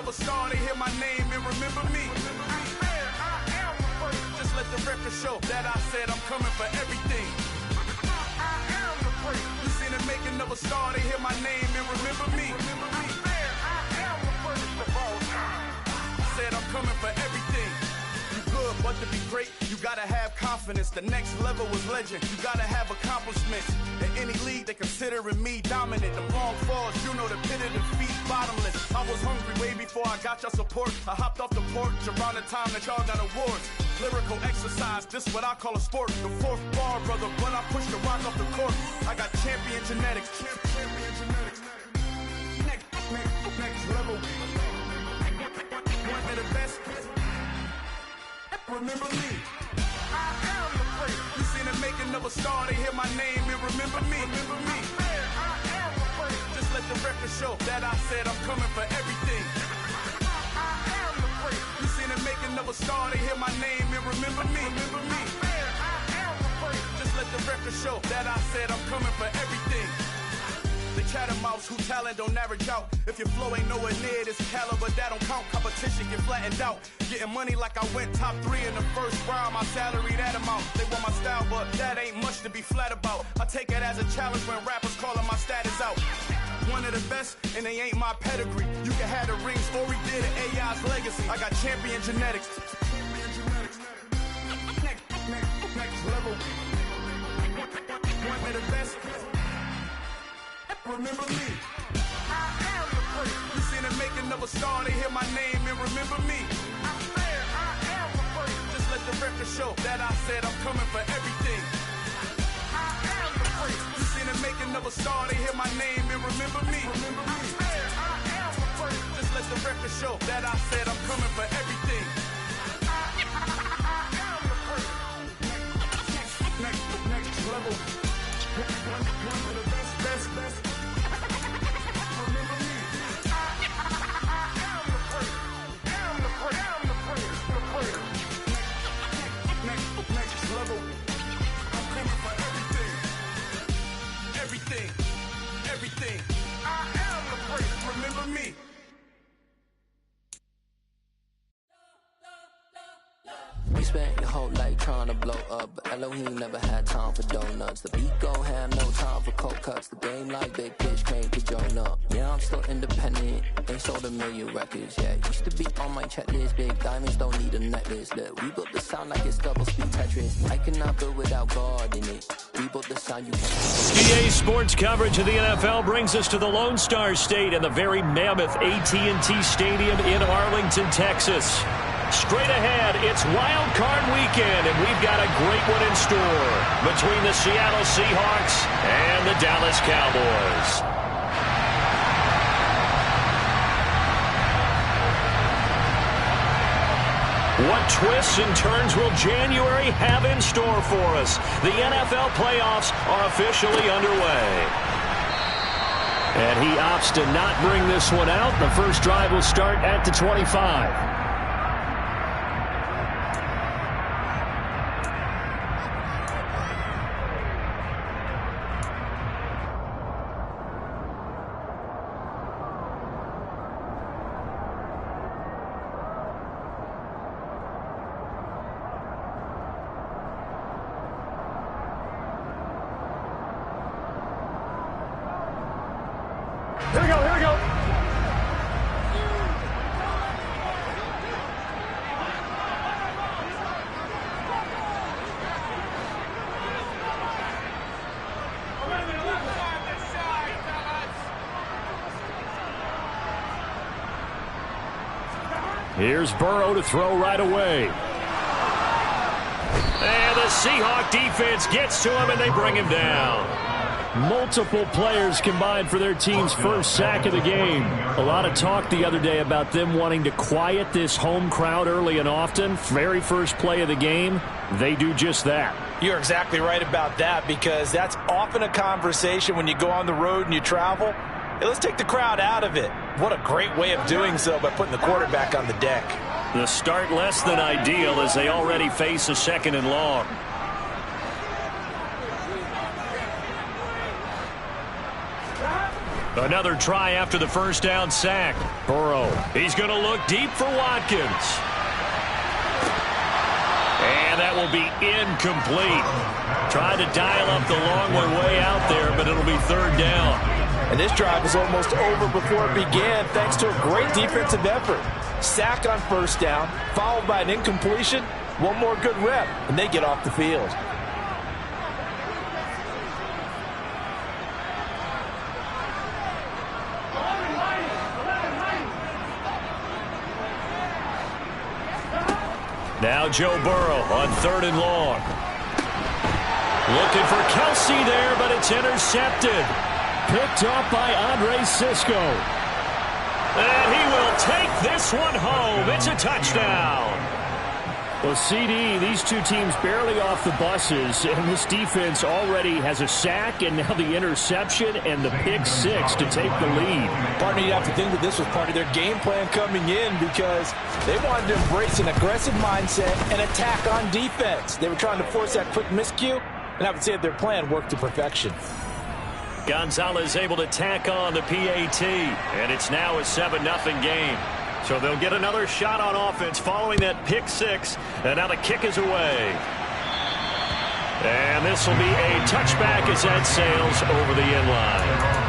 another star, they hear my name and remember me. Just let the record show that I said I'm coming for everything. You seen it make another star, they hear my name and remember me. Said I'm coming for everything. You good, but to be great, you gotta have confidence. The next level was legend. You gotta have accomplishments. In any league, they considering me dominant. The long falls, you know the pit of defeat, bottomless. I was hungry way before I got your support. I hopped off the porch around the time that y'all got awards. Lyrical exercise, this what I call a sport. The fourth bar, brother, when I push the rock off the court. I got champion genetics. Next level. One of the best. Remember me. I am the place. You seen it make another star, they hear my name and remember me. Remember me. I am the place. Just let the record show that I said I'm coming for everything. I am the place. You seen it make another star, they hear my name and remember me. Remember me. I am the place. Just let the record show that I said I'm coming for everything. The chattermouths who talent don't average out. If your flow ain't nowhere near this caliber, that don't count. Competition get flattened out. Getting money like I went top 3 in the first round. My salary that amount. They want my style, but that ain't much to be flat about. I take it as a challenge when rappers calling my status out. One of the best, and they ain't my pedigree. You can have the rings, or we did it, AI's legacy. I got champion genetics. Next level. One of the best. Remember me. I am the place. You seen it make another star, they hear my name and remember me. I said I am the place. Just let the record show that I said I'm coming for everything. I am the place. You seen it make another star, they hear my name and remember me. Remember me. I said I am the place. Just let the record show that I said I'm coming for everything. I am the place. Next level. One of the best. Everything. I am the place. Remember me. We spent your whole life trying to blow up, but Elohim never had time for donuts. The beat gon' have no time for cold cuts. The game like Big Pitch came to join up. Yeah, I'm still independent, ain't sold a million records. Yeah, used to be on my checklist. Big diamonds don't need a necklace. Look, we built the sound like it's double speed Tetris. I cannot build without God in it. We built the sound you can't. EA Sports coverage of the NFL brings us to the Lone Star State and the very mammoth AT&T Stadium in Arlington, Texas. Straight ahead, it's Wild Card Weekend, and we've got a great one in store between the Seattle Seahawks and the Dallas Cowboys. What twists and turns will January have in store for us? The NFL playoffs are officially underway. And he opts to not bring this one out. The first drive will start at the 25. Here we go. Here's Burrow to throw right away. And the Seahawk defense gets to him, and they bring him down. Multiple players combined for their team's first sack of the game. A lot of talk the other day about them wanting to quiet this home crowd early and often. Very first play of the game, they do just that. You're exactly right about that, because that's often a conversation when you go on the road and you travel. Hey, let's take the crowd out of it. What a great way of doing so by putting the quarterback on the deck. The start less than ideal as they already face a 2nd and long. Another try after the first down sack. Burrow, he's going to look deep for Watkins. And that will be incomplete. Tried to dial up the long way out there, but it'll be third down. And this drive was almost over before it began thanks to a great defensive effort. Sack on first down, followed by an incompletion. One more good rep, and they get off the field. Now Joe Burrow on 3rd and long. Looking for Kelsey there, but it's intercepted. Picked off by Andre Cisco. And he will take this one home. It's a touchdown. Well, CD, these two teams barely off the buses, and this defense already has a sack and now the interception and the pick six to take the lead. Partner, you have to think that this was part of their game plan coming in because they wanted to embrace an aggressive mindset and attack on defense. They were trying to force that quick miscue, and I would say that their plan worked to perfection. Gonzalez able to tack on the PAT, and it's now a 7-0 game. So they'll get another shot on offense following that pick six, and now the kick is away. And this will be a touchback as that sails over the end line.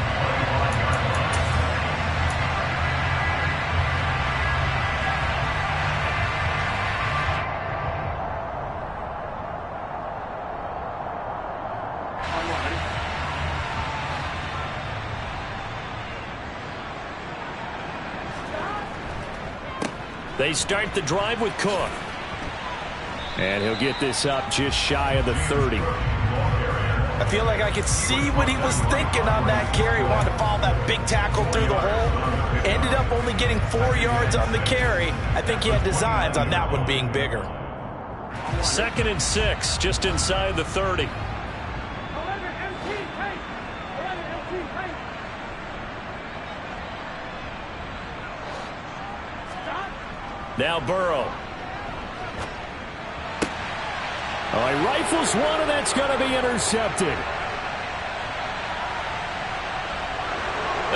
They start the drive with Cook. And he'll get this up just shy of the 30. I feel like I could see what he was thinking on that carry. Wanted to follow that big tackle through the hole. Ended up only getting 4 yards on the carry. I think he had designs on that one being bigger. 2nd and 6, just inside the 30. Now Burrow. Oh, he rifles one, and that's going to be intercepted.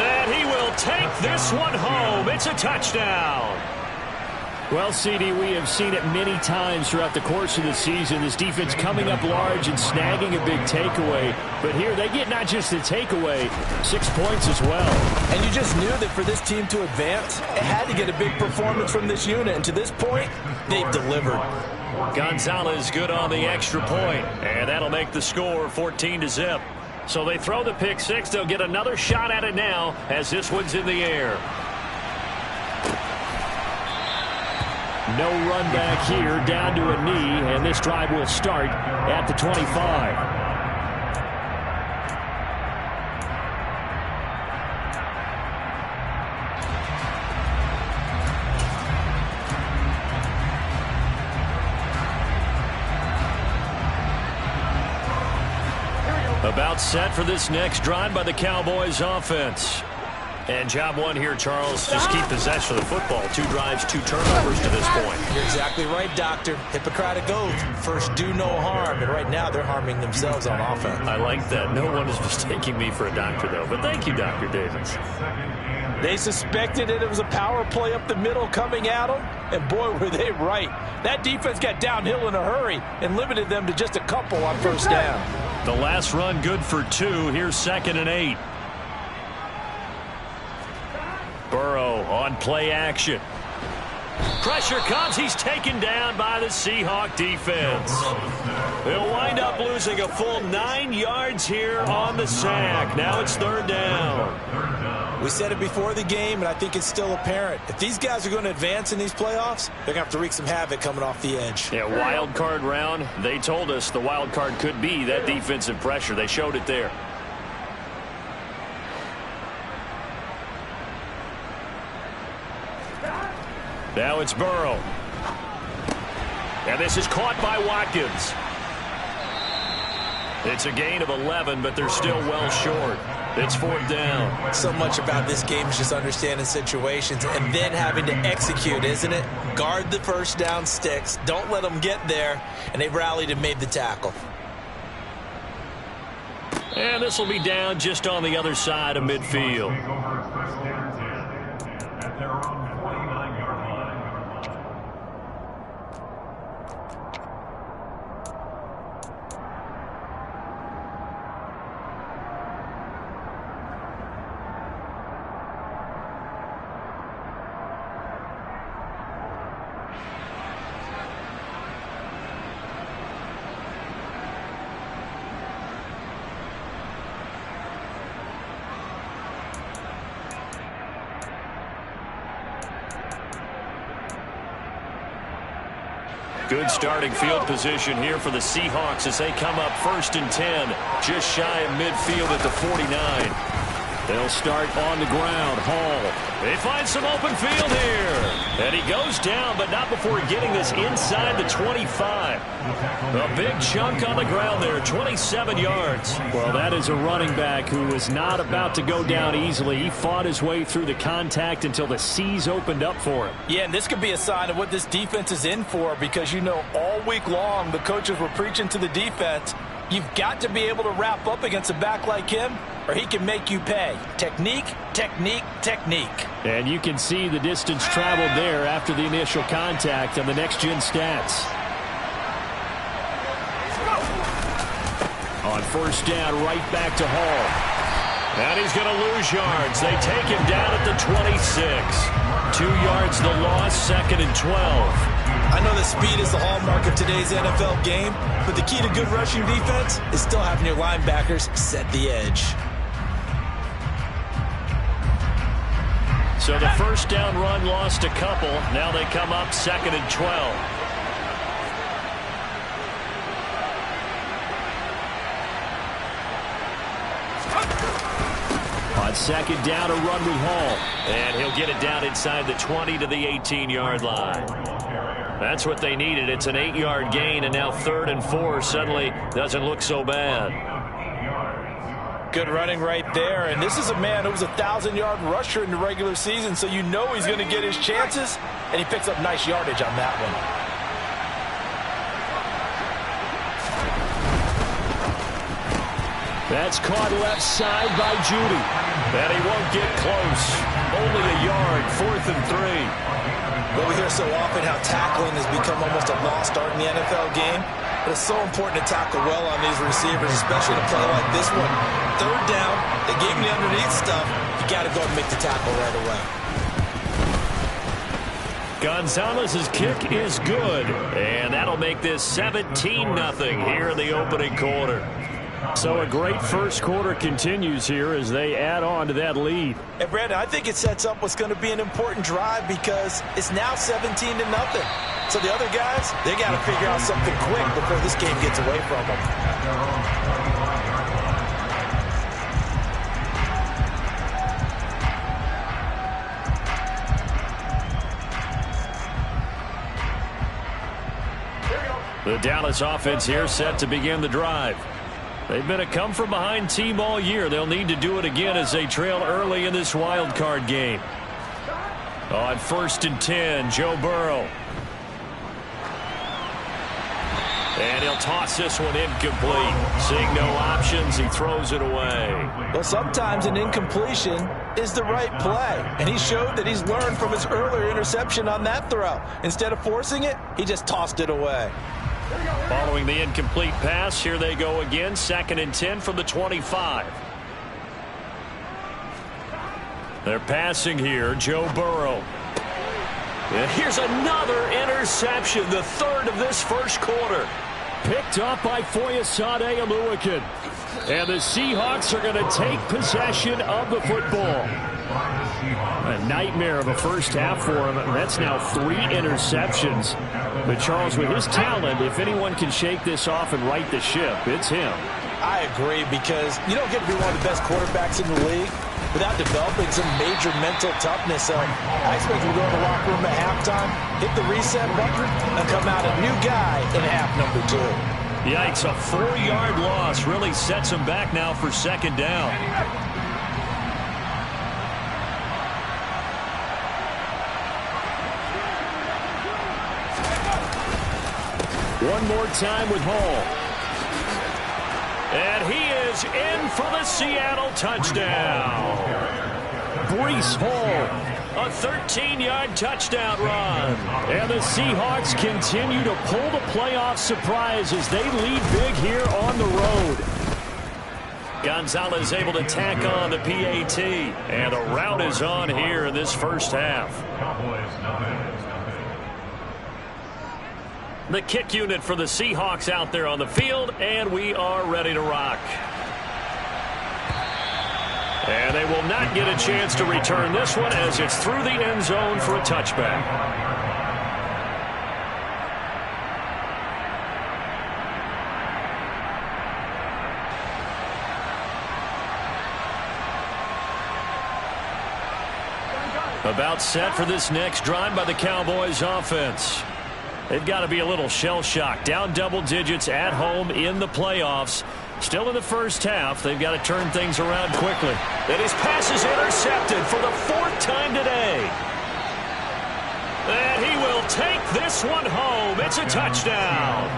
And he will take this one home. It's a touchdown. Well, CD, we have seen it many times throughout the course of the season. This defense coming up large and snagging a big takeaway. But here they get not just the takeaway, 6 points as well. And you just knew that for this team to advance, it had to get a big performance from this unit. And to this point, they've delivered. Gonzalez good on the extra point, and that'll make the score 14-0. So they throw the pick six. They'll get another shot at it now as this one's in the air. No run back here, down to a knee, and this drive will start at the 25. About set for this next drive by the Cowboys offense. And job one here, Charles, just keep possession of the football. 2 drives, 2 turnovers to this point. You're exactly right, Doctor. Hippocratic oath. First, do no harm. And right now, they're harming themselves on offense. I like that. No one is mistaking me for a doctor, though. But thank you, Dr. Davis. They suspected it was a power play up the middle coming at them. And, boy, were they right. That defense got downhill in a hurry and limited them to just a couple on first down. The last run good for 2. Here's 2nd and 8. Burrow on play action. Pressure comes. He's taken down by the Seahawk defense. They'll wind up losing a full 9 yards here on the sack. Now it's 3rd down. We said it before the game, and I think it's still apparent. If these guys are going to advance in these playoffs, they're going to have to wreak some havoc coming off the edge. Yeah, wild card round. They told us the wild card could be that defensive pressure. They showed it there. Now it's Burrow. And this is caught by Watkins. It's a gain of 11, but they're still well short. It's 4th down. So much about this game is just understanding situations and then having to execute, isn't it? Guard the first down sticks. Don't let them get there. And they rallied and made the tackle. And this will be down just on the other side of midfield. Good starting field position here for the Seahawks as they come up 1st and 10, just shy of midfield at the 49. They'll start on the ground. Hall. They find some open field here. And he goes down, but not before getting this inside the 25. A big chunk on the ground there, 27 yards. Well, that is a running back who was not about to go down easily. He fought his way through the contact until the seas opened up for him. Yeah, and this could be a sign of what this defense is in for, because, you know, all week long the coaches were preaching to the defense, you've got to be able to wrap up against a back like him, or he can make you pay. Technique, technique, technique. And you can see the distance traveled there after the initial contact on the next-gen stats. On 1st down, right back to Hall. And he's going to lose yards. They take him down at the 26. 2 yards the loss, 2nd and 12. I know that speed is the hallmark of today's NFL game, but the key to good rushing defense is still having your linebackers set the edge. So the 1st down run lost a couple. Now they come up 2nd and 12. On 2nd down, a run with Hall. And he'll get it down inside the 20 to the 18-yard line. That's what they needed. It's an 8-yard gain, and now 3rd and 4 suddenly doesn't look so bad. Good running right there, and this is a man who was a 1,000-yard rusher in the regular season, so you know he's going to get his chances, and he picks up nice yardage on that one. That's caught left side by Judy. And he won't get close. Only a yard, 4th and 3. Well, we hear so often how tackling has become almost a lost art in the NFL game, but it's so important to tackle well on these receivers, especially to play like this one. 3rd down, they gave him the underneath stuff. You got to go and make the tackle right away. Gonzalez's kick is good, and that'll make this 17-0 here in the opening quarter. So a great first quarter continues here as they add on to that lead. And Brandon, I think it sets up what's going to be an important drive because it's now 17-0. So the other guys, they got to figure out something quick before this game gets away from them. The Dallas offense here set to begin the drive. They've been a come-from-behind team all year. They'll need to do it again as they trail early in this wild card game. On 1st and 10, Joe Burrow. And he'll toss this one incomplete. Seeing no options, he throws it away. Well, sometimes an incompletion is the right play. And he showed that he's learned from his earlier interception on that throw. Instead of forcing it, he just tossed it away. Following the incomplete pass, here they go again. 2nd and 10 from the 25. They're passing here, Joe Burrow. And here's another interception, the 3rd of this first quarter. Picked up by Foyesade Oluokun. And the Seahawks are going to take possession of the football. A nightmare of a first half for him. That's now 3 interceptions. But Charles, with his talent, if anyone can shake this off and right the ship, it's him. I agree, because you don't get to be one of the best quarterbacks in the league without developing some major mental toughness. So I expect him to go in the locker room at halftime, hit the reset button, and come out a new guy in half number 2. Yikes, a 4-yard loss really sets him back now for 2nd down. One more time with Hall. And he is in for the Seattle touchdown. Breece Hall, a 13-yard touchdown run. And the Seahawks continue to pull the playoff surprise as they lead big here on the road. Gonzalez able to tack on the PAT. And the rout is on here in this first half. The kick unit for the Seahawks out there on the field, and we are ready to rock. And they will not get a chance to return this one as it's through the end zone for a touchback. About set for this next drive by the Cowboys offense. They've got to be a little shell-shocked. Down double digits at home in the playoffs. Still in the first half. They've got to turn things around quickly. And his pass is intercepted for the 4th time today. And he will take this one home. It's a touchdown.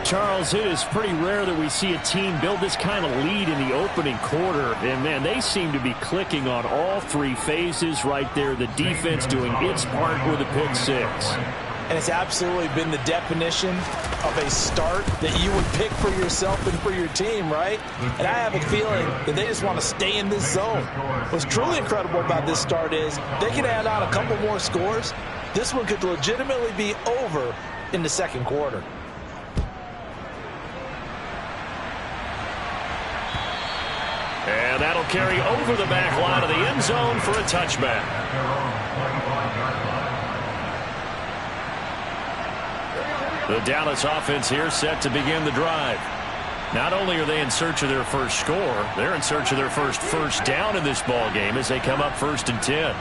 Charles, it is pretty rare that we see a team build this kind of lead in the opening quarter. And, man, they seem to be clicking on all 3 phases right there. The defense doing its part with a pick 6. And it's absolutely been the definition of a start that you would pick for yourself and for your team, right? And I have a feeling that they just want to stay in this zone. What's truly incredible about this start is they can add on a couple more scores. This one could legitimately be over in the second quarter. And that'll carry over the back line of the end zone for a touchback. The Dallas offense here set to begin the drive. Not only are they in search of their first score, they're in search of their first down in this ball game as they come up 1st and 10.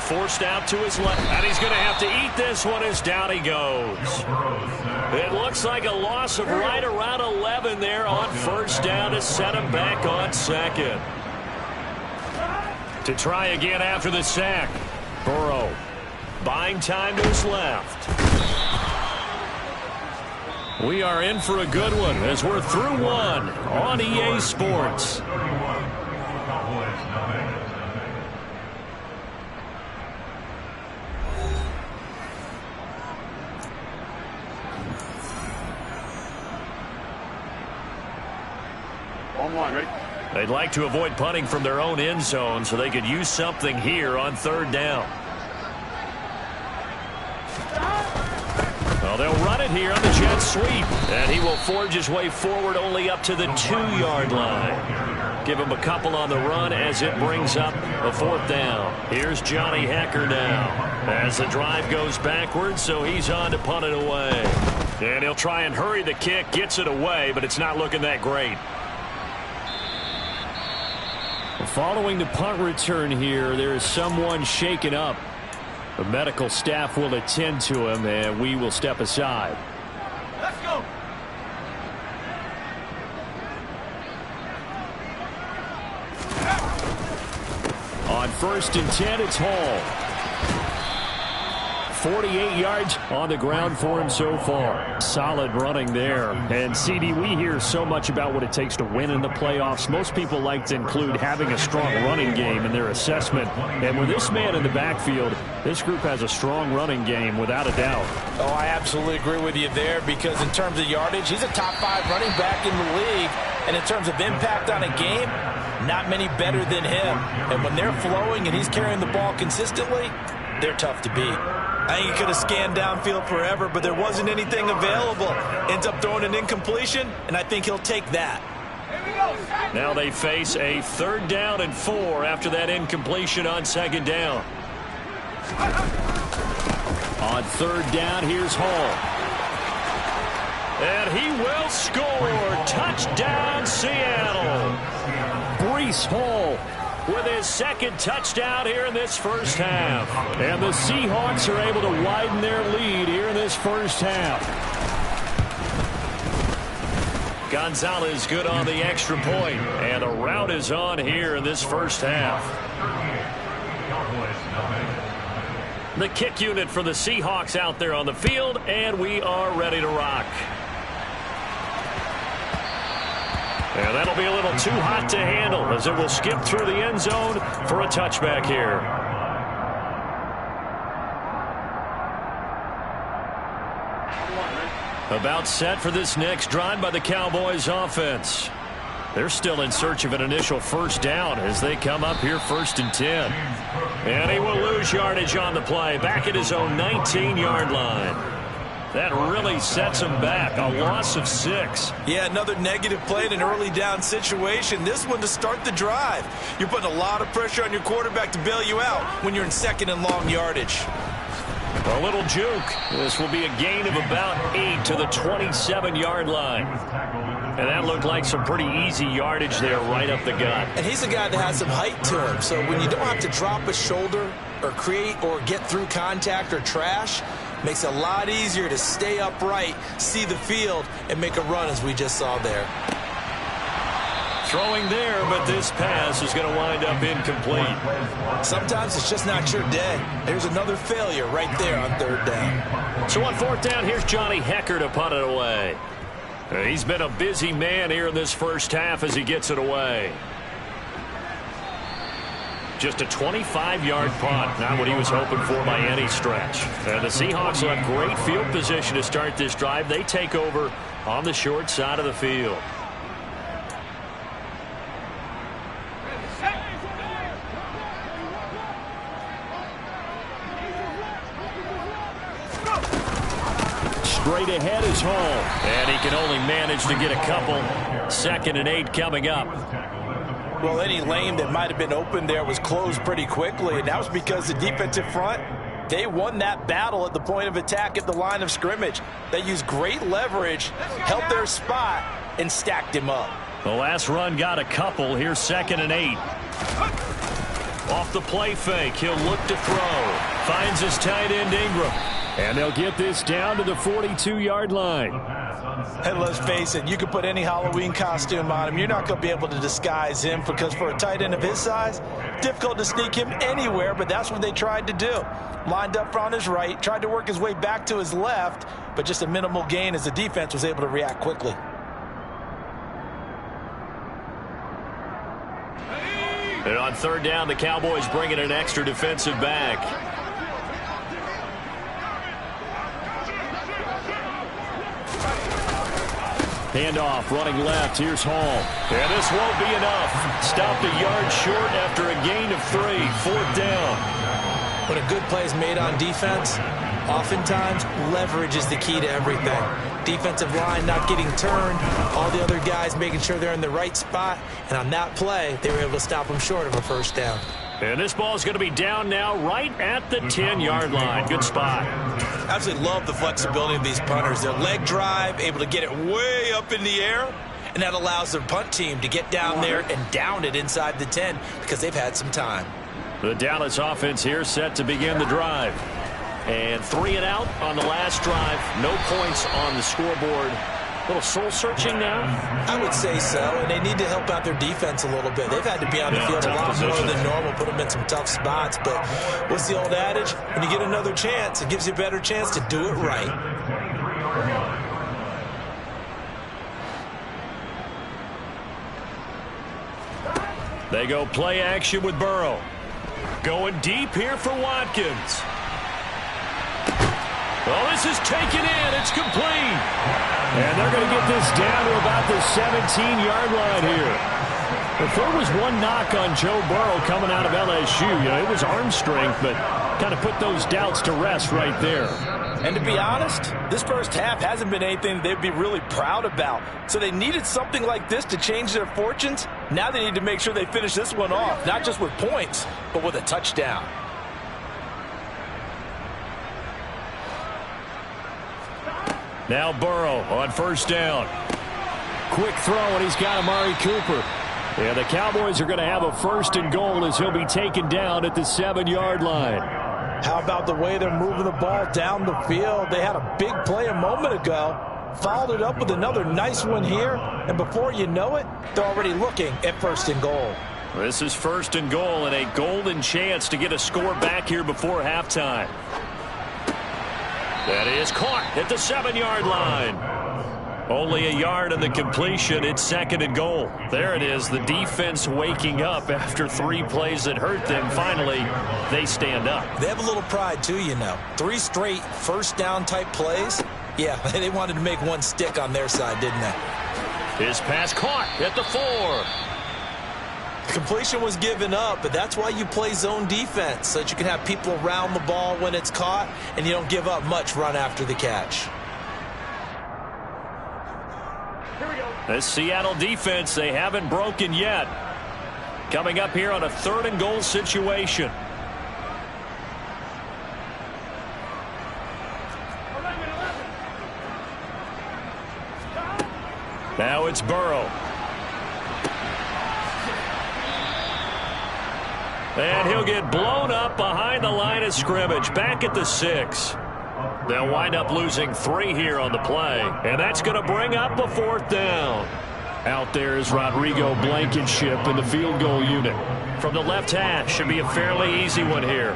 Forced out to his left, and he's going to have to eat this one as down he goes. It looks like a loss of right around 11 there on 1st down to set him back on 2nd. To try again after the sack. Burrow buying time to his left. We are in for a good one as we're through one on EA Sports. They'd like to avoid punting from their own end zone so they could use something here on 3rd down. Well, they'll run it here on the jet sweep. And he will forge his way forward only up to the 2-yard line. Give him a couple on the run as it brings up a 4th down. Here's Johnny Hekker now as the drive goes backwards, so he's on to punt it away. And he'll try and hurry the kick, gets it away, but it's not looking that great. Following the punt return here, there is someone shaken up. The medical staff will attend to him, and we will step aside. Let's go. On 1st and 10, it's Hall. 48 yards on the ground for him so far. Solid running there. And, CD, we hear so much about what it takes to win in the playoffs. Most people like to include having a strong running game in their assessment. And with this man in the backfield, this group has a strong running game without a doubt. Oh, I absolutely agree with you there because in terms of yardage, he's a top 5 running back in the league. And in terms of impact on a game, not many better than him. And when they're flowing and he's carrying the ball consistently, they're tough to beat. I think he could have scanned downfield forever, but there wasn't anything available. Ends up throwing an incompletion, and I think he'll take that. Now they face a 3rd down and 4 after that incompletion on 2nd down. On 3rd down, here's Hall. And he will score. Touchdown, Seattle. Breece Hall with his 2nd touchdown here in this first half. And the Seahawks are able to widen their lead here in this first half. Gonzalez good on the extra point. And the rout is on here in this first half. The kick unit for the Seahawks out there on the field, and we are ready to rock. And that'll be a little too hot to handle as it will skip through the end zone for a touchback here. About set for this next drive by the Cowboys offense. They're still in search of an initial first down as they come up here 1st and 10. And he will lose yardage on the play, back at his own 19-yard line. That really sets him back, a loss of 6. Yeah, another negative play in an early down situation. This one to start the drive. You're putting a lot of pressure on your quarterback to bail you out when you're in 2nd and long yardage. A little juke. This will be a gain of about 8 to the 27-yard line. And that looked like some pretty easy yardage there right up the gut. And he's a guy that has some height to him. So when you don't have to drop a shoulder or create or get through contact or trash, makes it a lot easier to stay upright, see the field, and make a run as we just saw there. Throwing there, but this pass is going to wind up incomplete. Sometimes it's just not your day. There's another failure right there on 3rd down. So on 4th down, here's Johnny Hekker to punt it away. He's been a busy man here in this first half as he gets it away. Just a 25-yard punt, not what he was hoping for by any stretch. And the Seahawks will have great field position to start this drive. They take over on the short side of the field. Straight ahead is home, and he can only manage to get a couple. 2nd and 8 coming up. Well, any lane that might have been open there was closed pretty quickly, and that was because the defensive front, they won that battle at the point of attack at the line of scrimmage. They used great leverage, held their spot, and stacked him up. The last run got a couple. Here's 2nd and 8. Off the play fake, he'll look to throw. Finds his tight end Ingram. And they'll get this down to the 42-yard line. And let's face it, you can put any Halloween costume on him. You're not going to be able to disguise him because for a tight end of his size, difficult to sneak him anywhere, but that's what they tried to do. Lined up on his right, tried to work his way back to his left, but just a minimal gain as the defense was able to react quickly. And on 3rd down, the Cowboys bring in an extra defensive back. Handoff, running left. Here's Hall. And this won't be enough. Stopped a yard short after a gain of 3. 4th down. When a good play is made on defense, oftentimes leverage is the key to everything. Defensive line not getting turned, all the other guys making sure they're in the right spot, and on that play, they were able to stop them short of a 1st down. And this ball is going to be down now right at the 10-yard line. Good spot. Absolutely love the flexibility of these punters. Their leg drive, able to get it way up in the air, and that allows their punt team to get down there and down it inside the 10 because they've had some time. The Dallas offense here set to begin the drive. And 3 and out on the last drive. No points on the scoreboard. A little soul-searching now? I would say so, and they need to help out their defense a little bit. They've had to be on the field a lot more than normal, put them in some tough spots. But what's the old adage? When you get another chance, it gives you a better chance to do it right. They go play action with Burrow. Going deep here for Watkins. Well, this is taken in. It's complete. And they're going to get this down to about the 17-yard line here. If there was one knock on Joe Burrow coming out of LSU, it was arm strength, but kind of put those doubts to rest right there. And to be honest, this first half hasn't been anything they'd be really proud about. So they needed something like this to change their fortunes. Now they need to make sure they finish this one off, not just with points, but with a touchdown. Now Burrow on 1st down. Quick throw, and he's got Amari Cooper. And the Cowboys are going to have a 1st and goal as he'll be taken down at the 7-yard line. How about the way they're moving the ball down the field? They had a big play a moment ago. Followed it up with another nice one here. And before you know it, they're already looking at 1st and goal. This is 1st and goal and a golden chance to get a score back here before halftime. That is caught at the 7-yard line. Only a yard in the completion. It's 2nd and goal. There it is. The defense waking up after 3 plays that hurt them. Finally, they stand up. They have a little pride, too, you know. 3 straight first down type plays. Yeah, they wanted to make one stick on their side, didn't they? His pass caught at the 4. Completion was given up, but that's why you play zone defense, so that you can have people around the ball when it's caught, and you don't give up much run after the catch. The Seattle defense, they haven't broken yet. Coming up here on a 3rd and goal situation. Now it's Burrow. And he'll get blown up behind the line of scrimmage, back at the 6. They'll wind up losing 3 here on the play. And that's going to bring up a 4th down. Out there is Rodrigo Blankenship in the field goal unit. From the left hash, should be a fairly easy one here.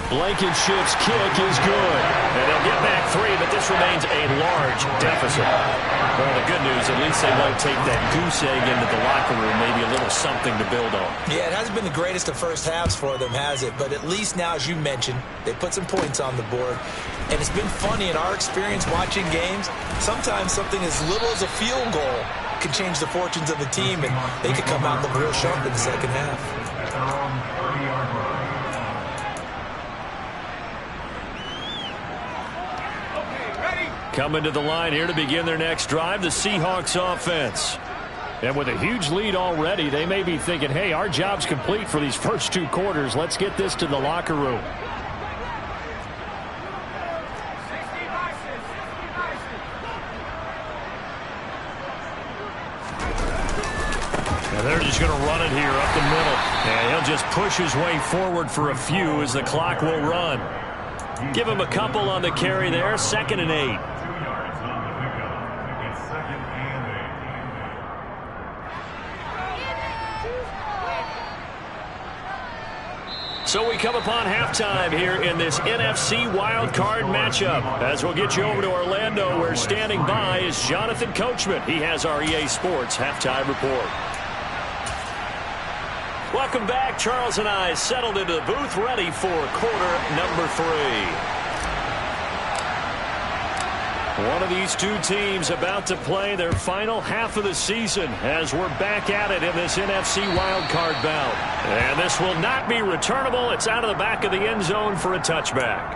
Blankenship's kick is good. And they'll get back 3, but this remains a large deficit. Well, the good news, at least they won't take that goose egg into the locker room, maybe a little something to build on. Yeah, it hasn't been the greatest of first halves for them, has it? But at least now, as you mentioned, they put some points on the board. And it's been funny in our experience watching games. Sometimes something as little as a field goal can change the fortunes of the team, and they could come out and look real sharp in the second half. Coming to the line here to begin their next drive, the Seahawks offense. And with a huge lead already, they may be thinking, hey, our job's complete for these first 2 quarters. Let's get this to the locker room. And they're just going to run it here up the middle. And he'll just push his way forward for a few as the clock will run. Give him a couple on the carry there, 2nd and 8. So we come upon halftime here in this NFC wildcard matchup. As we'll get you over to Orlando, where standing by is Jonathan Coachman. He has our EA Sports halftime report. Welcome back. Charles and I settled into the booth, ready for quarter number 3. One of these 2 teams about to play their final half of the season as we're back at it in this NFC wildcard bout. And this will not be returnable. It's out of the back of the end zone for a touchback.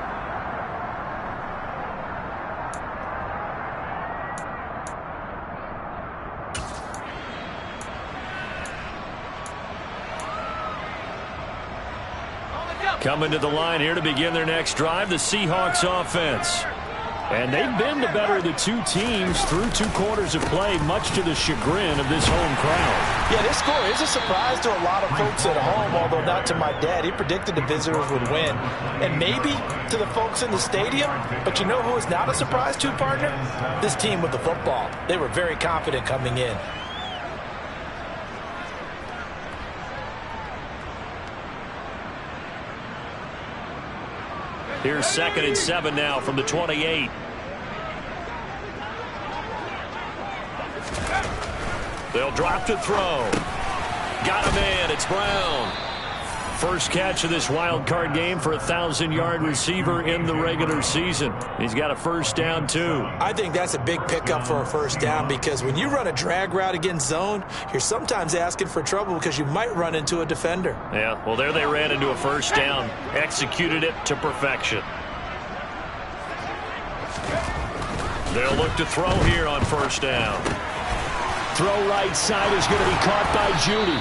Coming to the line here to begin their next drive, the Seahawks offense. And they've been the better of the 2 teams through 2 quarters of play, much to the chagrin of this home crowd. Yeah, this score is a surprise to a lot of folks at home, although not to my dad. He predicted the visitors would win. And maybe to the folks in the stadium, but you know who is not a surprise to, partner? This team with the football. They were very confident coming in. Here's 2nd and 7 now from the 28. They'll drop to throw. Got a man. It's Brown. First catch of this wild card game for a 1,000-yard receiver in the regular season. He's got a first down, too. I think that's a big pickup for a first down because when you run a drag route against zone, you're sometimes asking for trouble because you might run into a defender. Yeah, well, there they ran into a first down. Executed it to perfection. They'll look to throw here on first down. Throw right side is going to be caught by Judy.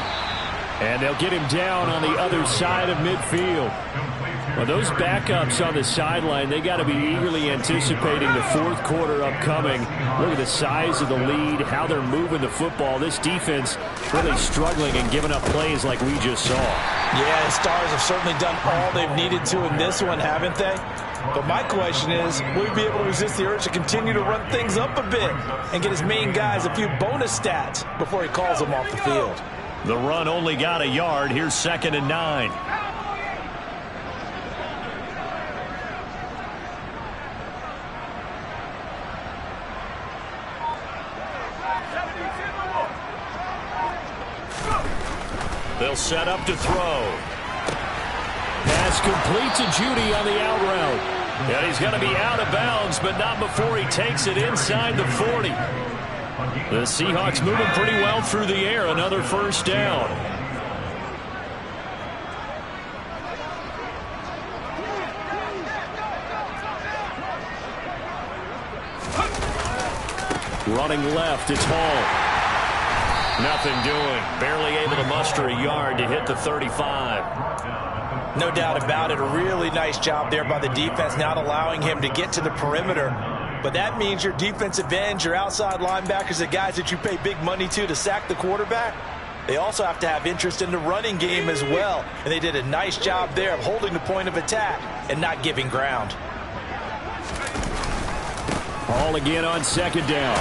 And they'll get him down on the other side of midfield. Well, those backups on the sideline, they got to be eagerly anticipating the 4th quarter upcoming. Look at the size of the lead, how they're moving the football. This defense really struggling and giving up plays like we just saw. Yeah, the Stars have certainly done all they've needed to in this one, haven't they? But my question is, will he be able to resist the urge to continue to run things up a bit and get his main guys a few bonus stats before he calls them off the field? The run only got a yard. Here's 2nd and 9. They'll set up to throw. Pass complete to Judy on the out route. And he's going to be out of bounds, but not before he takes it inside the 40. The Seahawks moving pretty well through the air. Another first down. Running left, it's Hall. Nothing doing. Barely able to muster a yard to hit the 35. No doubt about it. A really nice job there by the defense, not allowing him to get to the perimeter. But that means your defensive ends, your outside linebackers, the guys that you pay big money to sack the quarterback, they also have to have interest in the running game as well. And they did a nice job there of holding the point of attack and not giving ground. Hall again on 2nd down.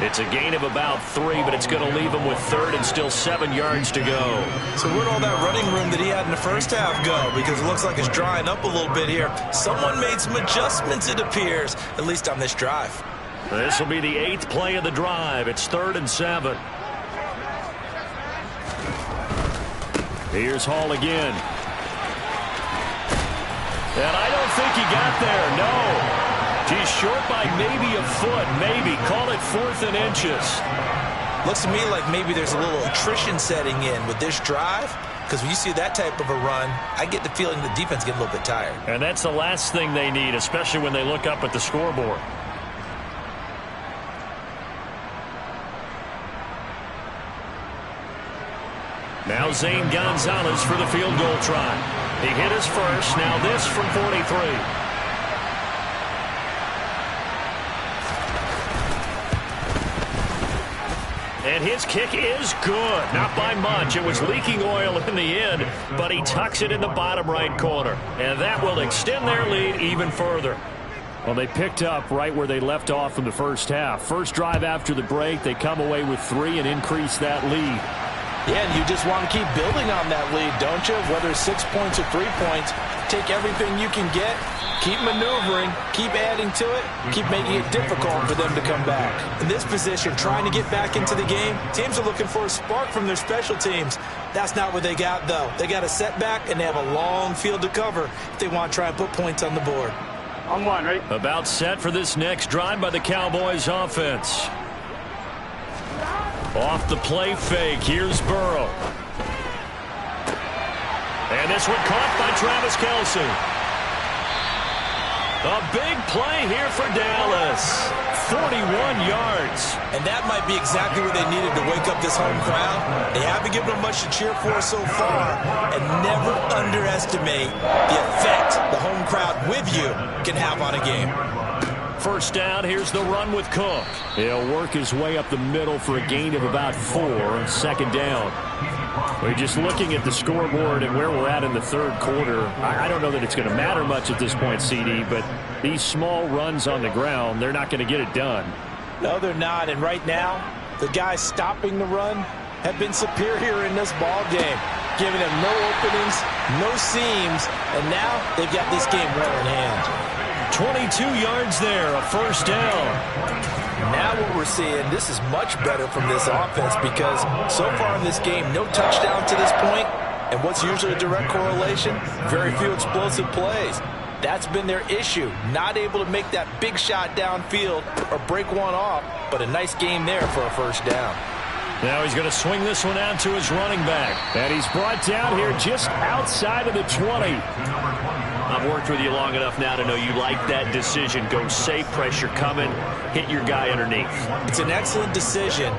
It's a gain of about 3, but it's going to leave him with 3rd and still 7 yards to go. So where'd all that running room that he had in the first half go? Because it looks like it's drying up a little bit here. Someone made some adjustments, it appears, at least on this drive. This will be the 8th play of the drive. It's 3rd and 7. Here's Hall again. And I don't think he got there, no. He's short by maybe a foot, maybe. Call it 4th and inches. Looks to me like maybe there's a little attrition setting in with this drive, because when you see that type of a run, I get the feeling the defense getting a little bit tired. And that's the last thing they need, especially when they look up at the scoreboard. Now Zane Gonzalez for the field goal try. He hit his first, now this from 43. And his kick is good. Not by much. It was leaking oil in the end, but he tucks it in the bottom right corner. And that will extend their lead even further. Well, they picked up right where they left off in the first half. First drive after the break, they come away with 3 and increase that lead. Yeah, and you just want to keep building on that lead, don't you? Whether it's 6 points or 3 points, take everything you can get, keep maneuvering, keep adding to it, keep making it difficult for them to come back. In this position, trying to get back into the game, teams are looking for a spark from their special teams. That's not what they got, though. They got a setback, and they have a long field to cover if they want to try and put points on the board. On 1, right? About set for this next drive by the Cowboys offense. Off the play fake, here's Burrow. And this one caught by Travis Kelce. A big play here for Dallas. 41 yards. And that might be exactly what they needed to wake up this home crowd. They haven't given them much to cheer for so far. And never underestimate the effect the home crowd with you can have on a game. First down, here's the run with Cook. He'll work his way up the middle for a gain of about 4 on 2nd down. We're just looking at the scoreboard and where we're at in the 3rd quarter. I don't know that it's going to matter much at this point, CD, but these small runs on the ground, they're not going to get it done. No, they're not. And right now, the guys stopping the run have been superior in this ball game, giving them no openings, no seams, and now they've got this game well in hand. 22 yards there, a first down. Now what we're seeing, this is much better from this offense because so far in this game, no touchdown to this point, and what's usually a direct correlation, very few explosive plays. That's been their issue, not able to make that big shot downfield or break one off, but a nice game there for a first down. Now he's going to swing this one out to his running back. And he's brought down here just outside of the 20. I've worked with you long enough now to know you like that decision. Go safe, pressure coming, hit your guy underneath. It's an excellent decision,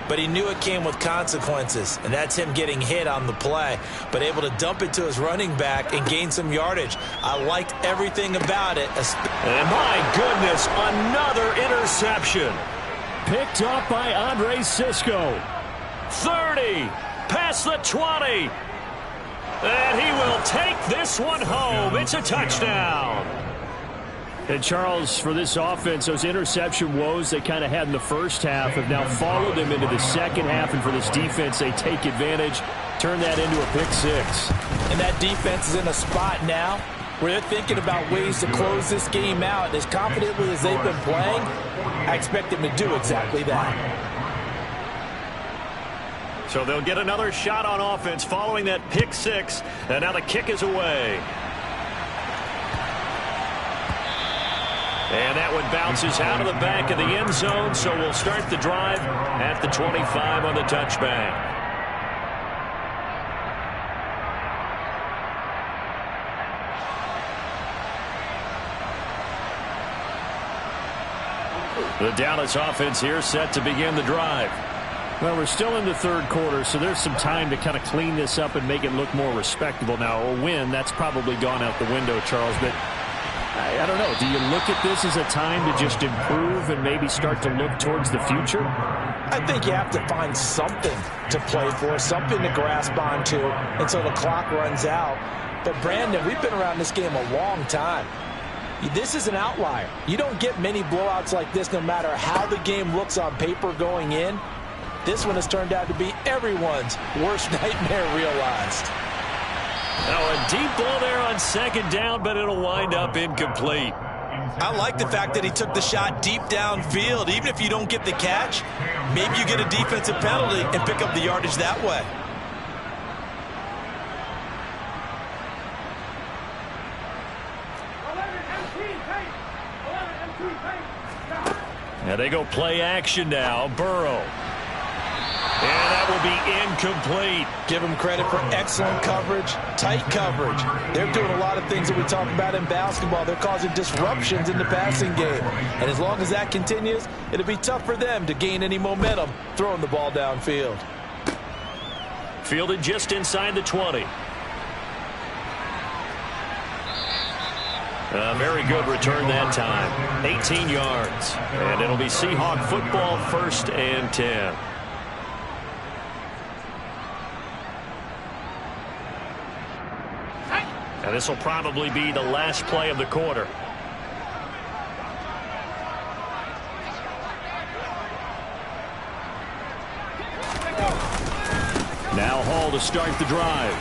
but he knew it came with consequences, and that's him getting hit on the play, but able to dump it to his running back and gain some yardage. I liked everything about it. And my goodness, another interception. Picked up by Andre Cisco. 30, past the 20. And he will take this one home. It's a touchdown. And Charles, for this offense, those interception woes they kind of had in the first half have now followed them into the second half. And for this defense, they take advantage, turn that into a pick six. And that defense is in a spot now where they're thinking about ways to close this game out. And as confidently as they've been playing, I expect them to do exactly that. So they'll get another shot on offense following that pick six. And now the kick is away. And that one bounces out of the back of the end zone, so we'll start the drive at the 25 on the touchback. The Dallas offense here set to begin the drive. Well, we're still in the third quarter, so there's some time to kind of clean this up and make it look more respectable. Now, a win, that's probably gone out the window, Charles, but I don't know. Do you look at this as a time to just improve and maybe start to look towards the future? I think you have to find something to play for, something to grasp onto until the clock runs out. But, Brandon, we've been around this game a long time. This is an outlier. You don't get many blowouts like this no matter how the game looks on paper going in. This one has turned out to be everyone's worst nightmare realized. Now a deep ball there on second down, but it'll wind up incomplete. I like the fact that he took the shot deep downfield. Even if you don't get the catch, maybe you get a defensive penalty and pick up the yardage that way. And they go play action now. Burrow. And that will be incomplete. Give them credit for excellent coverage, tight coverage. They're doing a lot of things that we talk about in basketball. They're causing disruptions in the passing game. And as long as that continues, it'll be tough for them to gain any momentum throwing the ball downfield. Fielded just inside the 20. A very good return that time. 18 yards. And it'll be Seahawk football, 1st and 10. And this will probably be the last play of the quarter. Now Hall to start the drive.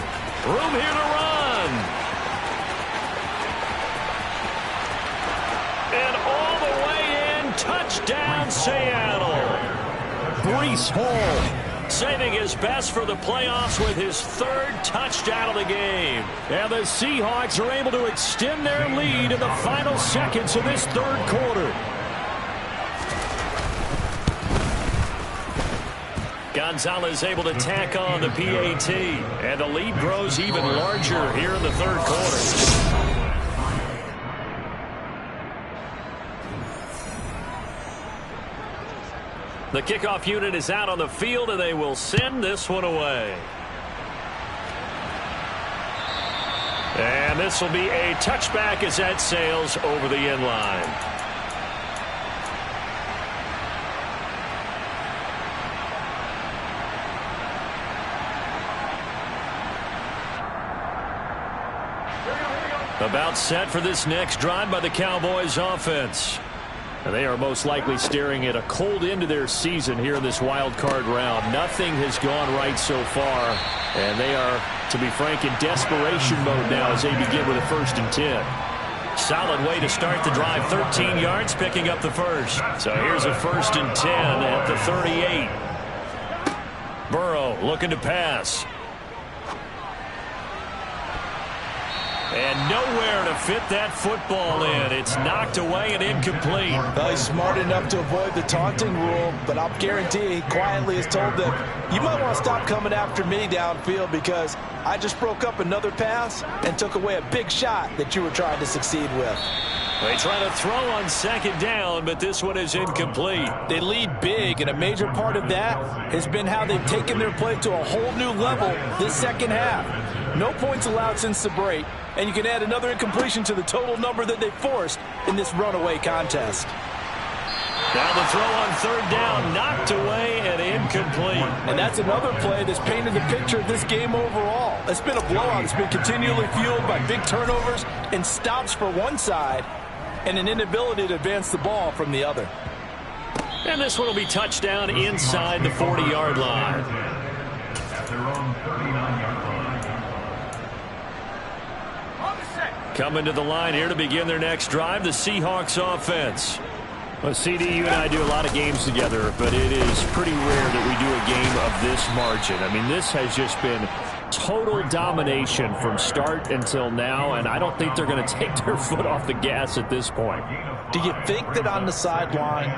Room here to run. And all the way in, touchdown Seattle. Breece Hall saving his best for the playoffs with his 3rd touchdown of the game. And the Seahawks are able to extend their lead in the final seconds of this 3rd quarter. Gonzalez able to tack on the PAT. And the lead grows even larger here in the 3rd quarter. The kickoff unit is out on the field, and they will send this one away. And this will be a touchback as that sails over the end line. About set for this next drive by the Cowboys offense. And they are most likely staring at a cold end to their season here in this wild card round. Nothing has gone right so far. And they are, to be frank, in desperation mode now as they begin with a 1st and 10. Solid way to start the drive. 13 yards, picking up the first. So here's a 1st and 10 at the 38. Burrow looking to pass. And nowhere to fit that football in. It's knocked away and incomplete. Well, he's smart enough to avoid the taunting rule, but I'll guarantee he quietly has told them, you might want to stop coming after me downfield because I just broke up another pass and took away a big shot that you were trying to succeed with. They try to throw on 2nd down, but this one is incomplete. They lead big, and a major part of that has been how they've taken their play to a whole new level this second half. No points allowed since the break, and you can add another incompletion to the total number that they forced in this runaway contest. Now the throw on third down, knocked away and incomplete. And that's another play that's painted the picture of this game overall. It's been a blowout. It's been continually fueled by big turnovers and stops for one side and an inability to advance the ball from the other. And this one will be touchdown inside the 40-yard line. Coming to the line here to begin their next drive, the Seahawks offense. Well, CD, you and I do a lot of games together, but it is pretty rare that we do a game of this margin. I mean, this has just been total domination from start until now, and I don't think they're going to take their foot off the gas at this point. Do you think that on the sideline,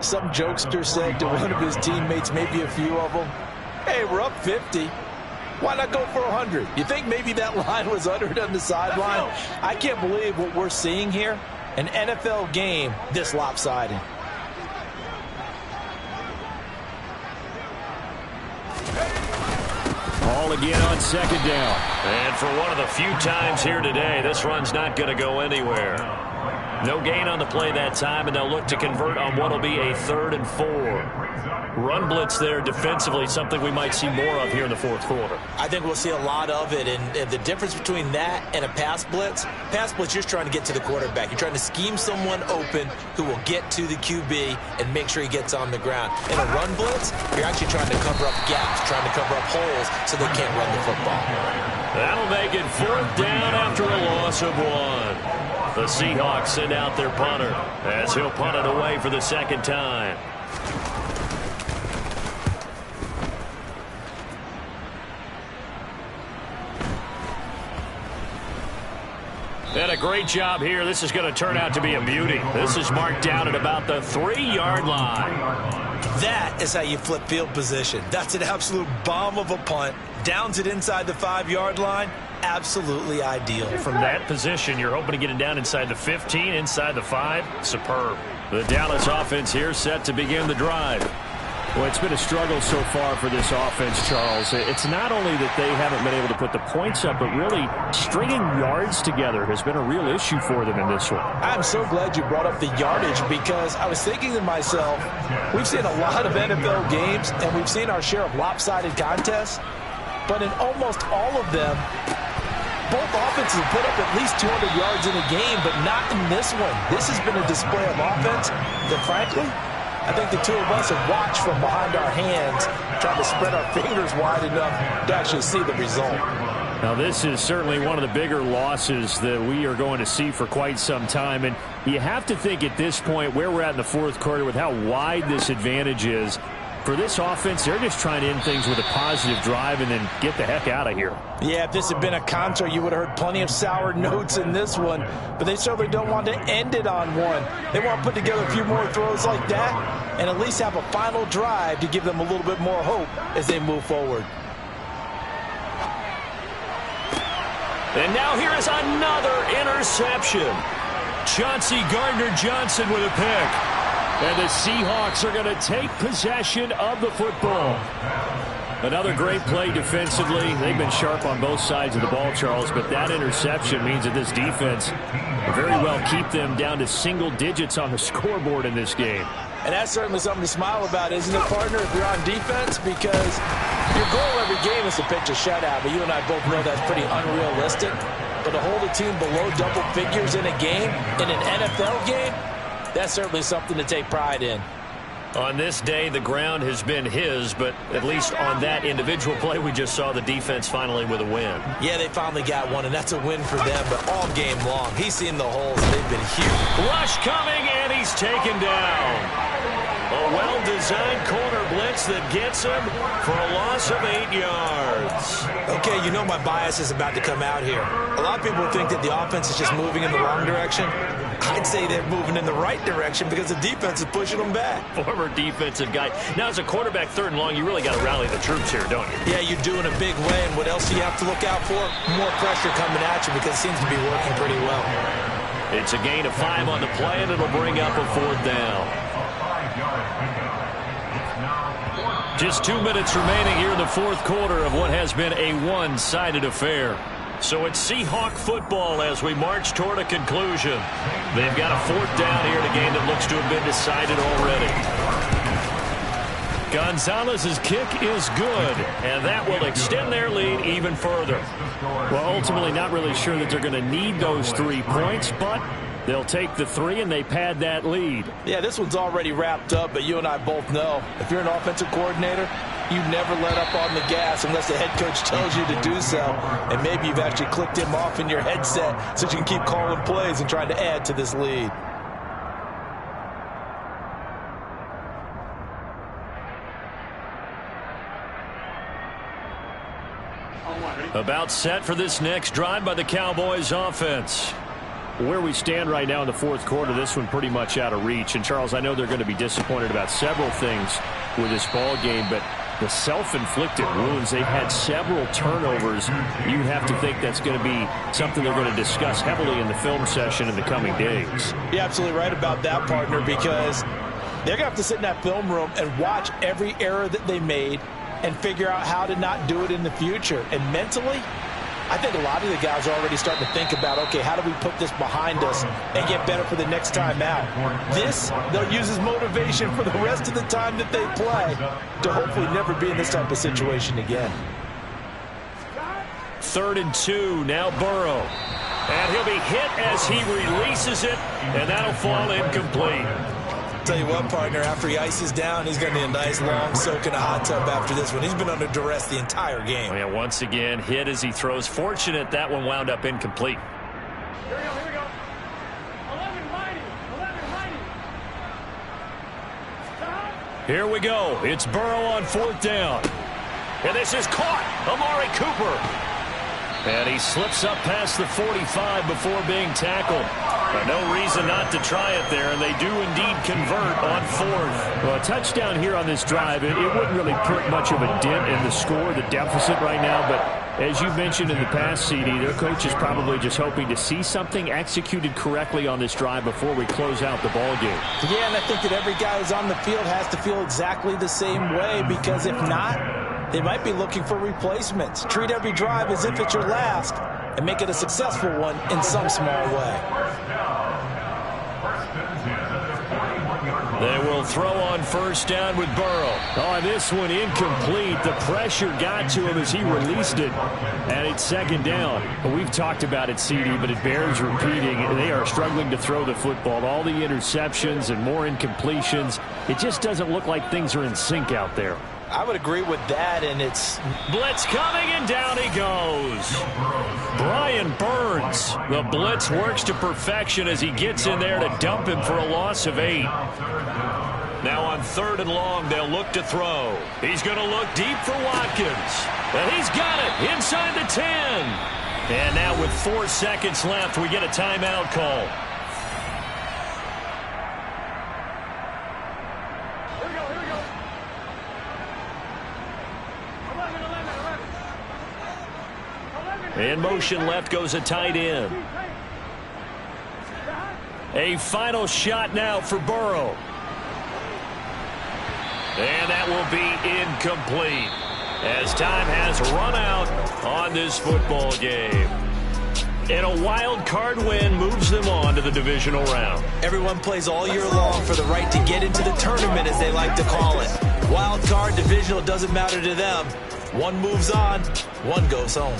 some jokester said to one of his teammates, maybe a few of them, hey, we're up 50. Why not go for 100? You think maybe that line was uttered on the sideline? I can't believe what we're seeing here. An NFL game this lopsided. Ball again on second down. And for one of the few times here today, this run's not going to go anywhere. No gain on the play that time, and they'll look to convert on what will be a 3rd and 4. Run blitz there defensively, something we might see more of here in the fourth quarter. I think we'll see a lot of it, and the difference between that and a pass blitz, you're just trying to get to the quarterback. You're trying to scheme someone open who will get to the QB and make sure he gets on the ground. In a run blitz, you're actually trying to cover up gaps, trying to cover up holes so they can't run the football. That'll make it 4th down after a loss of 1. The Seahawks send out their punter as he'll punt it away for the second time. And a great job here. This is going to turn out to be a beauty. This is marked down at about the 3-yard line. That is how you flip field position. That's an absolute bomb of a punt. Downs it inside the 5-yard line. Absolutely ideal. From that position, you're hoping to get it down inside the 15, inside the 5. Superb. The Dallas offense here set to begin the drive. Well, it's been a struggle so far for this offense, Charles. It's not only that they haven't been able to put the points up, but really stringing yards together has been a real issue for them in this one. I'm so glad you brought up the yardage, because I was thinking to myself, we've seen a lot of NFL games, and we've seen our share of lopsided contests, but in almost all of them, both offenses have put up at least 200 yards in a game, but not in this one. This has been a display of offense that, frankly, I think the two of us have watched from behind our hands, trying to spread our fingers wide enough to actually see the result. Now, this is certainly one of the bigger losses that we are going to see for quite some time. And you have to think at this point, where we're at in the fourth quarter, with how wide this advantage is, for this offense, they're just trying to end things with a positive drive and then get the heck out of here. Yeah, if this had been a concert, you would have heard plenty of sour notes in this one. But they certainly don't want to end it on one. They want to put together a few more throws like that and at least have a final drive to give them a little bit more hope as they move forward. And now here is another interception. Chauncey Gardner-Johnson with a pick. And the Seahawks are going to take possession of the football. Another great play defensively. They've been sharp on both sides of the ball, Charles, but that interception means that this defense will very well keep them down to single digits on the scoreboard in this game. And that's certainly something to smile about, isn't it, partner, if you're on defense? Because your goal every game is to pitch a shutout, but you and I both know that's pretty unrealistic. But to hold a team below double figures in a game, in an NFL game, that's certainly something to take pride in. On this day, the ground has been his, but at least on that individual play, we just saw the defense finally with a win. Yeah, they finally got one, and that's a win for them, but all game long, he's seen the holes, and they've been huge. Rush coming, and he's taken down. A well-designed corner blitz that gets him for a loss of 8 yards. Okay, you know my bias is about to come out here. A lot of people think that the offense is just moving in the wrong direction. I'd say they're moving in the right direction because the defense is pushing them back. Former defensive guy. Now, as a quarterback, 3rd and long, you really got to rally the troops here, don't you? Yeah, you do in a big way, and what else do you have to look out for? More pressure coming at you because it seems to be working pretty well. It's a gain of 5 on the play, and it'll bring up a 4th down. Just 2 minutes remaining here in the fourth quarter of what has been a one-sided affair. So it's Seahawk football as we march toward a conclusion. They've got a 4th down here in a game that looks to have been decided already. Gonzalez's kick is good, and that will extend their lead even further. Well, ultimately not really sure that they're going to need those 3 points, but they'll take the 3 and they pad that lead. Yeah, this one's already wrapped up, but you and I both know if you're an offensive coordinator, you never let up on the gas unless the head coach tells you to do so. And maybe you've actually clicked him off in your headset so you can keep calling plays and trying to add to this lead. About set for this next drive by the Cowboys offense. Where we stand right now in the 4th quarter, this one pretty much out of reach. And, Charles, I know they're going to be disappointed about several things with this ball game, but the self-inflicted wounds, they've had several turnovers. You have to think that's going to be something they're going to discuss heavily in the film session in the coming days. You're absolutely right about that, partner, because they're going to have to sit in that film room and watch every error that they made and figure out how to not do it in the future. And mentally, I think a lot of the guys are already starting to think about, okay, how do we put this behind us and get better for the next time out? This, they'll use as motivation for the rest of the time that they play to hopefully never be in this type of situation again. 3rd and 2, now Burrow. And he'll be hit as he releases it, and that'll fall incomplete. Tell you what, partner, after he ices down, he's going to need a nice long soak in a hot tub after this one. He's been under duress the entire game. Oh, yeah, once again, hit as he throws. Fortunate that one wound up incomplete. Here we go. 11 mighty. Here we go. It's Burrow on 4th down. And this is caught. Amari Cooper. And he slips up past the 45 before being tackled. But no reason not to try it there, and they do indeed convert on 4th. Well, a touchdown here on this drive, it wouldn't really put much of a dent in the score, the deficit right now. But as you mentioned in the past, CD, their coach is probably just hoping to see something executed correctly on this drive before we close out the ball game. Yeah, and I think that every guy who's on the field has to feel exactly the same way, because if not, they might be looking for replacements. Treat every drive as if it's your last and make it a successful one in some small way. They will throw on 1st down with Burrow. Oh, this one incomplete. The pressure got to him as he released it, and it's 2nd down. Well, we've talked about it, CD, but it bears repeating. They are struggling to throw the football. All the interceptions and more incompletions. It just doesn't look like things are in sync out there. I would agree with that, and it's... Blitz coming, and down he goes. Brian Burns. The blitz works to perfection as he gets in there to dump him for a loss of 8. Now on 3rd and long, they'll look to throw. He's going to look deep for Watkins. And he's got it inside the 10. And now with 4 seconds left, we get a timeout call. In motion left goes a tight end. A final shot now for Burrow. And that will be incomplete as time has run out on this football game. And a wild card win moves them on to the divisional round. Everyone plays all year long for the right to get into the tournament, as they like to call it. Wild card, divisional, doesn't matter to them. One moves on, one goes home.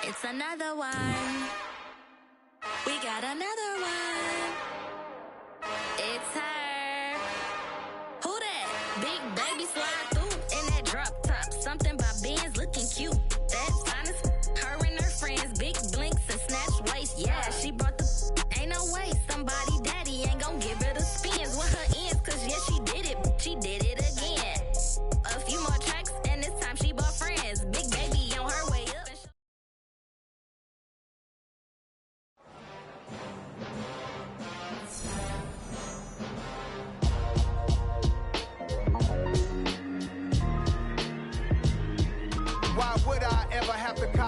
It's another one. We got another one. It's her. Who that? Big baby slide through in that drop top. Something by Benz looking cute. That's honest. Her and her friends, big blinks and snatch waist. Yeah, she brought the. Ain't no way somebody daddy ain't gonna give her the spins with her ends. Cause yeah, she did it. She did it again. A few more tracks and this time she bought friends. Big baby on her way up.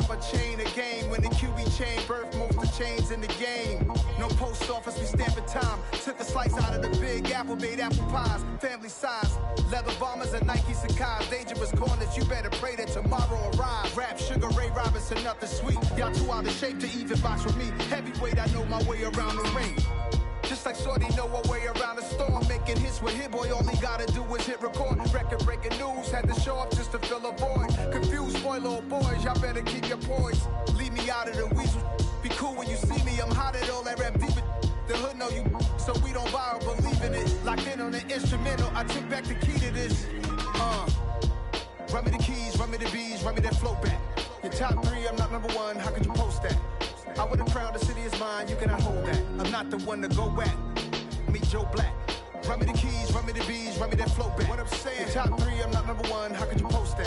rubber chain again. When the QB chain birthed most of chains in the game. No post office, we stamping time. Took a slice out of the big apple, made apple pies. Family size, leather bombers and Nike Sacai's. Dangerous corners, you better pray that tomorrow arrives. Rap, Sugar Ray Robinson, nothing sweet. Y'all too out of shape to even box with me. Heavyweight, I know my way around the ring. Just like Shorty know her way around the storm. Making hits with Hit Boy, all he gotta do is hit record. Record breaking news, had to show up just to fill a void. Confused boy, little boys, y'all better keep your poise. Leave me out of the weasel. Be cool when you see me, I'm hot at all that rap deep. The hood know you, so we don't buy or believe in it. Locked in on the instrumental, I took back the key to this. Run me the keys, run me the bees, run me that flow back. Your top 3, I'm not number 1, how could you post that? I would have crowned the city is mine, you cannot hold that. I'm not the one to go at. Meet Joe Black. Run me the keys, run me the bees, run me that flow back. What I'm saying, top 3, I'm not number 1, how could you post that?